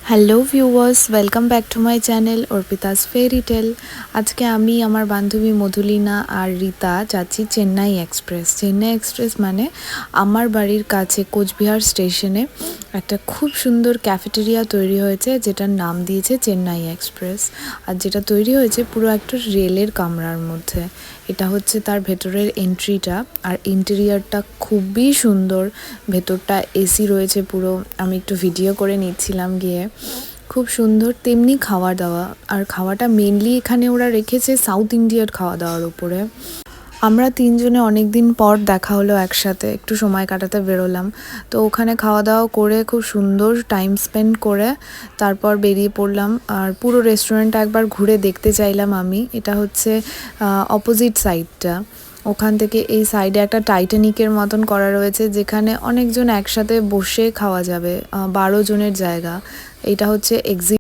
Hello viewers, welcome back to my channel Arpita's fairy tale. আজকে আমি আমার বান্ধবী মধুলিনা আর রীতা যাচ্ছি চেন্নাই এক্সপ্রেস। চেন্নাই এক্সপ্রেস মানে আমার বাড়ির কাছে কোচবিহার স্টেশনে একটা খুব সুন্দর ক্যাফেটেরিয়া তৈরি হয়েছে, যেটার নাম দিয়েছে চেন্নাই এক্সপ্রেস। আর যেটা তৈরি হয়েছে পুরো একটা রেলের কামরার মধ্যে। এটা হচ্ছে তার ভেতরের এন্ট্রিটা, আর ইন্টেরিয়ারটা খুবই সুন্দর। ভেতরটা এসি রয়েছে পুরো, আমি একটু ভিডিও করে নিচ্ছিলাম গিয়ে। খুব সুন্দর, তেমনি খাওয়া দাওয়া। আর খাওয়াটা মেনলি এখানে ওরা রেখেছে সাউথ ইন্ডিয়ার খাওয়া দাওয়ার উপরে। আমরা তিনজনে অনেক দিন পর দেখা হলো একসাথে, একটু সময় কাটাতে বেরোলাম। তো ওখানে খাওয়া দাওয়া করে খুব সুন্দর টাইম স্পেন্ড করে তারপর বেরিয়ে পড়লাম। আর পুরো রেস্টুরেন্টটা একবার ঘুরে দেখতে চাইলাম আমি। এটা হচ্ছে অপোজিট সাইডটা। ওখান থেকে এই সাইডে একটা টাইটানিকের মতন করা রয়েছে, যেখানে অনেকজন একসাথে বসে খাওয়া যাবে, 12 জনের জায়গা। এটা হচ্ছে এক্সিট।